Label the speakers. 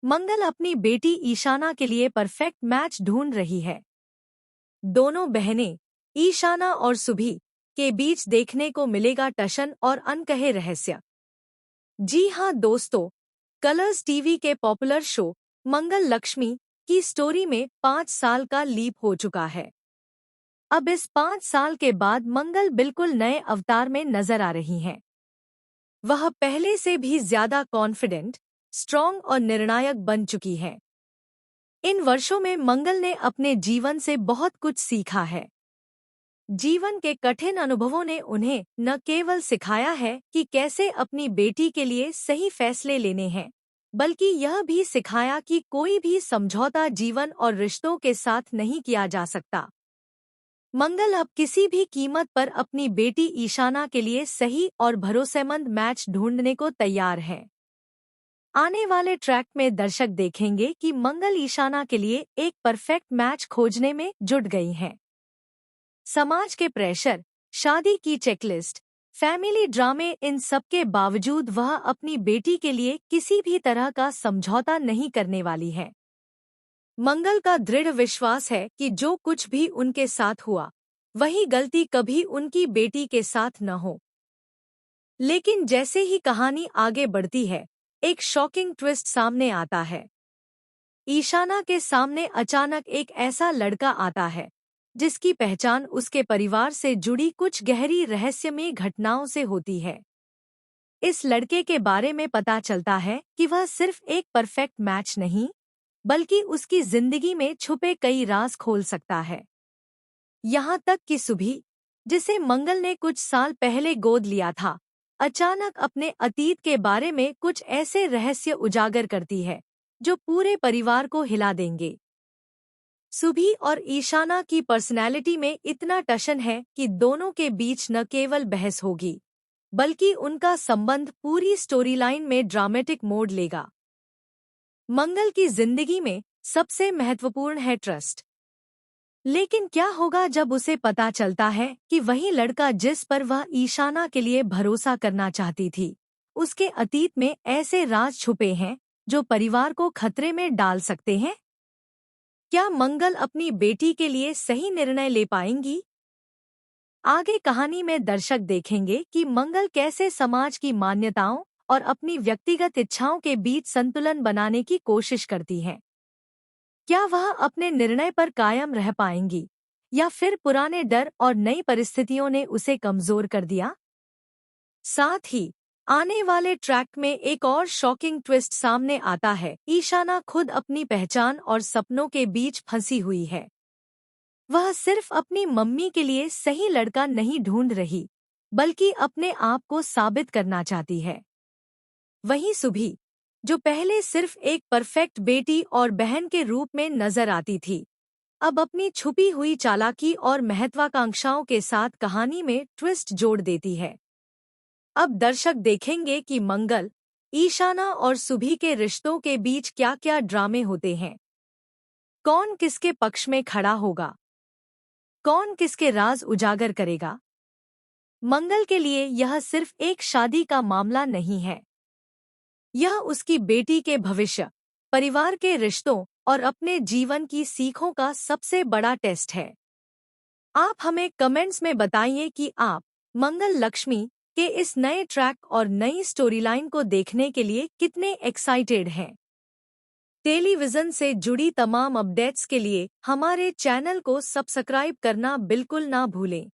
Speaker 1: मंगल अपनी बेटी ईशाना के लिए परफेक्ट मैच ढूंढ रही है। दोनों बहनें ईशाना और सुभी के बीच देखने को मिलेगा टशन और अनकहे रहस्य। जी हाँ दोस्तों, कलर्स टीवी के पॉपुलर शो मंगल लक्ष्मी की स्टोरी में 5 साल का लीप हो चुका है। अब इस 5 साल के बाद मंगल बिल्कुल नए अवतार में नजर आ रही हैं। वह पहले से भी ज्यादा कॉन्फिडेंट, स्ट्रॉन्ग और निर्णायक बन चुकी है। इन वर्षों में मंगल ने अपने जीवन से बहुत कुछ सीखा है। जीवन के कठिन अनुभवों ने उन्हें न केवल सिखाया है कि कैसे अपनी बेटी के लिए सही फैसले लेने हैं, बल्कि यह भी सिखाया कि कोई भी समझौता जीवन और रिश्तों के साथ नहीं किया जा सकता। मंगल अब किसी भी कीमत पर अपनी बेटी ईशाना के लिए सही और भरोसेमंद मैच ढूंढने को तैयार है। आने वाले ट्रैक में दर्शक देखेंगे कि मंगल ईशाना के लिए एक परफेक्ट मैच खोजने में जुट गई हैं। समाज के प्रेशर, शादी की चेकलिस्ट, फैमिली ड्रामे, इन सब के बावजूद वह अपनी बेटी के लिए किसी भी तरह का समझौता नहीं करने वाली है। मंगल का दृढ़ विश्वास है कि जो कुछ भी उनके साथ हुआ, वही गलती कभी उनकी बेटी के साथ न हो। लेकिन जैसे ही कहानी आगे बढ़ती है, एक शॉकिंग ट्विस्ट सामने आता है। ईशाना के सामने अचानक एक ऐसा लड़का आता है जिसकी पहचान उसके परिवार से जुड़ी कुछ गहरी रहस्यमयी घटनाओं से होती है। इस लड़के के बारे में पता चलता है कि वह सिर्फ एक परफेक्ट मैच नहीं, बल्कि उसकी जिंदगी में छुपे कई राज खोल सकता है। यहाँ तक कि सुभी, जिसे मंगल ने कुछ साल पहले गोद लिया था, अचानक अपने अतीत के बारे में कुछ ऐसे रहस्य उजागर करती है जो पूरे परिवार को हिला देंगे। सुभी और ईशाना की पर्सनैलिटी में इतना टशन है कि दोनों के बीच न केवल बहस होगी, बल्कि उनका संबंध पूरी स्टोरीलाइन में ड्रामेटिक मोड़ लेगा। मंगल की जिंदगी में सबसे महत्वपूर्ण है ट्रस्ट। लेकिन क्या होगा जब उसे पता चलता है कि वही लड़का जिस पर वह ईशाना के लिए भरोसा करना चाहती थी, उसके अतीत में ऐसे राज छुपे हैं जो परिवार को खतरे में डाल सकते हैं? क्या मंगल अपनी बेटी के लिए सही निर्णय ले पाएंगी? आगे कहानी में दर्शक देखेंगे कि मंगल कैसे समाज की मान्यताओं और अपनी व्यक्तिगत इच्छाओं के बीच संतुलन बनाने की कोशिश करती हैं। क्या वह अपने निर्णय पर कायम रह पाएंगी, या फिर पुराने डर और नई परिस्थितियों ने उसे कमजोर कर दिया? साथ ही आने वाले ट्रैक में एक और शॉकिंग ट्विस्ट सामने आता है। ईशाना खुद अपनी पहचान और सपनों के बीच फंसी हुई है। वह सिर्फ अपनी मम्मी के लिए सही लड़का नहीं ढूंढ रही, बल्कि अपने आप को साबित करना चाहती है। वहीं सुभी, जो पहले सिर्फ एक परफेक्ट बेटी और बहन के रूप में नजर आती थी, अब अपनी छुपी हुई चालाकी और महत्वाकांक्षाओं के साथ कहानी में ट्विस्ट जोड़ देती है। अब दर्शक देखेंगे कि मंगल, ईशाना और सुभी के रिश्तों के बीच क्या क्या ड्रामे होते हैं। कौन किसके पक्ष में खड़ा होगा, कौन किसके राज उजागर करेगा। मंगल के लिए यह सिर्फ एक शादी का मामला नहीं है। यह उसकी बेटी के भविष्य, परिवार के रिश्तों और अपने जीवन की सीखों का सबसे बड़ा टेस्ट है। आप हमें कमेंट्स में बताइए कि आप मंगल लक्ष्मी के इस नए ट्रैक और नई स्टोरीलाइन को देखने के लिए कितने एक्साइटेड हैं। टेलीविजन से जुड़ी तमाम अपडेट्स के लिए हमारे चैनल को सब्सक्राइब करना बिल्कुल ना भूलें।